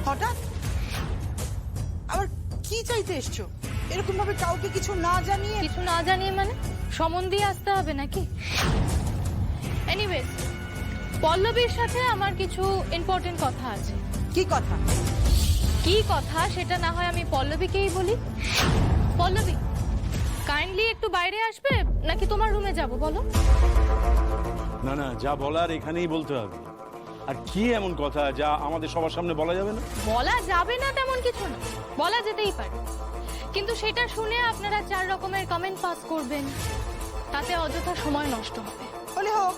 হঠাৎ আবার কি চাইতে এসছো? এরকম ভাবে কাউকে কিছু না জানিয়ে? কিছু না জানিয়ে মানে সমন দিয়ে আসতে হবে নাকি? এনিওয়েজ, পল্লবীর সাথে আমার কিছু ইম্পর্টেন্ট কথা আছে। কি কথা? কি কথা সেটা না হয় আমি পল্লবীকেই বলি। পল্লবী, কাইন্ডলি একটু বাইরে আসবে নাকি তোমার রুমে যাব বলো? না না, যা বলার এখানেই বলতে হবে। আর কি এমন কথা যা আমাদের সবার সামনে বলা যাবে না? বলা যাবে না তেমন কিছু না, বলা যেতেই পারে, কিন্তু সেটা শুনে আপনারা 4 রকমের কমেন্ট পাস করবেন, তাতে অযথা সময় নষ্ট হবে। বলে হোক,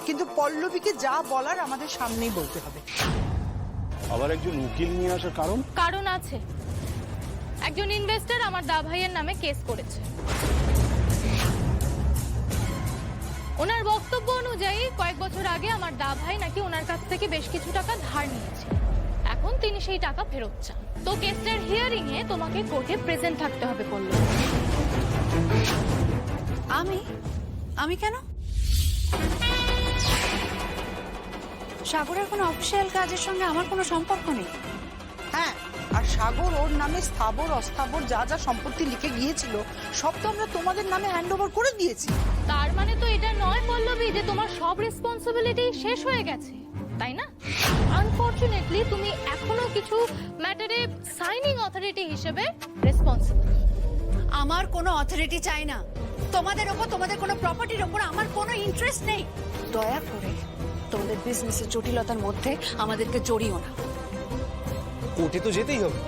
কিন্তু পল্লবীকে যা বলার আমাদের সামনেই বলতে হবে। আবার একজন উকিল নিয়ে আসার কারণ? কারণ আছে। একজন ইনভেস্টর আমার দা ভাইয়ের নামে কেস করেছে। ওনার বক্তব্য অনুযায়ী কয়েক বছর আগে আমার দা ভাই নাকি ওনার কাছ থেকে বেশ কিছু টাকা ধার নিয়েছে। এখন তিনি সেই টাকা ফেরত চান। তো কেসটার হিয়ারিং এ তোমাকে কোর্টে প্রেজেন্ট থাকতে হবে পল্লবী। আমি কেন? সাগরের কোনো অফিসিয়াল কাজের সঙ্গে আমার কোনো সম্পর্ক নেই। হ্যাঁ, আর সাগর ওর নামে স্থাবর অস্থাবর যা যা সম্পত্তি লিখে গিয়েছিল সব তো আমরা তোমাদের নামে হ্যান্ড ওভার করে দিয়েছি। তার মানে তো এটা নয় পল্লবী যে তোমার সব রেসপন্সিবিলিটি শেষ হয়ে গেছে, তাই না? আনফরচুনেটলি তুমি এখনো কিছু ম্যাটারে সাইনিং অথরিটি হিসেবে রেসপন্সিবল। আমার কোনো অথরিটি চাই না। তোমাদের ওপর, তোমাদের কোনো প্রপার্টির ওপর আমার কোনো ইন্টারেস্ট নেই। দয়া করে তোমাদের বিজনেসের জটিলতার মধ্যে আমাদেরকে জড়িও না। কোর্টে তো যেতেই হবে,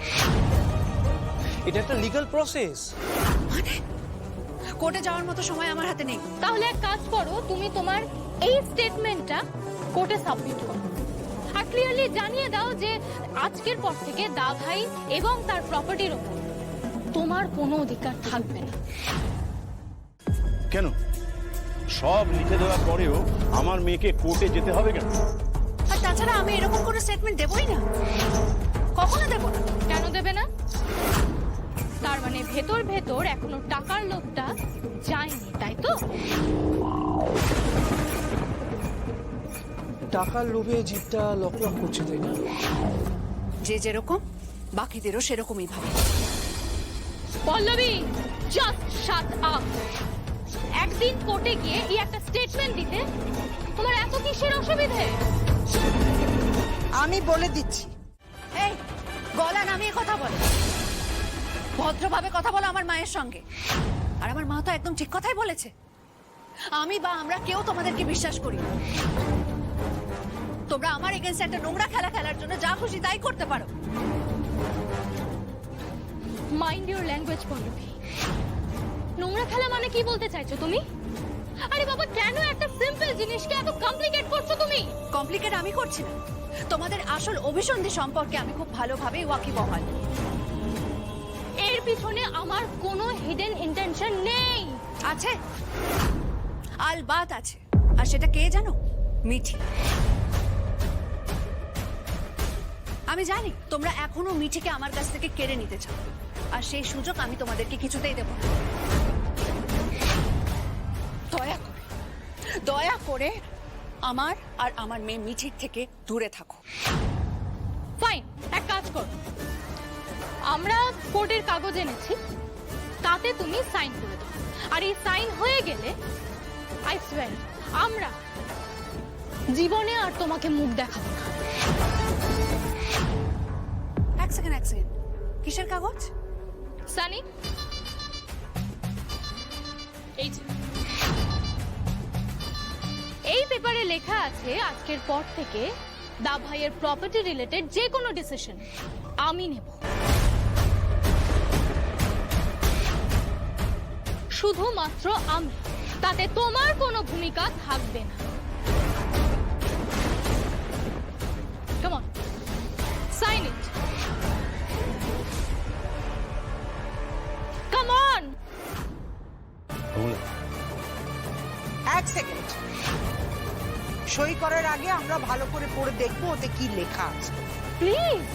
এটা একটা লিগ্যাল প্রসেস। মানে কোর্টে যাওয়ার মতো সময় আমার হাতে নেই। তাহলে এক কাজ করো, তুমি তোমার এই স্টেটমেন্টটা কোর্টে সাবমিট করো আর ক্লিয়ারলি জানিয়ে দাও যে আজকের পর থেকে দা ভাই এবং তার প্রপার্টির ওপর তোমার কোনো অধিকার থাকবে না। কেন? সব লিখে দেওয়ার পরেও আমার মেয়েকে কোর্টে যেতে হবে কেন? আর তাছাড়া আমি এরকম কোনো স্টেটমেন্ট দেবই না, কখনো দেব না। কেন দেবে না? তার মানে ভেতর ভেতর এখনো টাকার লোভটা যায়নি, তাই তো? টাকার লোভে জিপটা লকলক করছে, তাই না? যে যেরকম বাকিদেরও সেরকমই ভাবে। Pallavi, just shut up. একদিন কোর্টে গিয়ে এই একটা স্টেটমেন্ট দিতে তোমার এত কিসের অসুবিধে? আমি বলে দিচ্ছি, এই গলা নামিয়ে কথা বলো, ভদ্রভাবে কথা বলো আমার মায়ের সঙ্গে। আর আমার মা তো একদম ঠিক কথাই বলেছে। আমি বা আমরা কেউ তোমাদেরকে বিশ্বাস করি না। তোমরা আমার এগেইনস্ট একটা নোংরা খেলা খেলার জন্য যা খুশি তাই করতে পারো। Mind your language Pallavi. নোংরা খেলা মানে কি বলতে চাইছো তুমি? আরে বাবা, কেন একটা সিম্পল জিনিসকে এত কমপ্লিকেট করছো তুমি? কমপ্লিকেট আমি করছি না, তোমাদের আসল অভিসন্ধি সম্পর্কে আমি খুব ভালোভাবে ওয়াকিবহাল। এর পিছনে আমার কোনো হিডেন ইন্টেনশন নেই। আছে, আলবাত আছে। আর সেটা কে জানো? মিঠি। আমি জানি তোমরা এখনো মিঠিকে আমার কাছ থেকে কেড়ে নিতে চাও, আর সেই সুযোগ আমি তোমাদেরকে কিছুতেই দেব না। দয়া করে আমার আর আমার মেয়ে মিঠির থেকে দূরে থাকো। ফাইন, এক কাজ করো, আমরা কোর্টের কাগজ এনেছি, তাতে তুমি সাইন করে দাও। আর এই সাইন হয়ে গেলে আই সোয়্যার আমরা জীবনে আর তোমাকে মুখ দেখাবো না। এক সেকেন্ড, কিসের কাগজ? সানি, এই যে এই পেপারে লেখা আছে আজকের পর থেকে দা ভাইয়ের প্রপার্টি রিলেটেড যে কোনো ডিসিশন আমি নেব, শুধুমাত্র আমি, তাতে তোমার কোনো ভূমিকা থাকবে না। Come on, sign it. Come on. এক সেকেন্ড, সই করার আগে আমরা ভালো করে পড়ে দেখবো ওতে কি লেখা আছে। প্লিজ।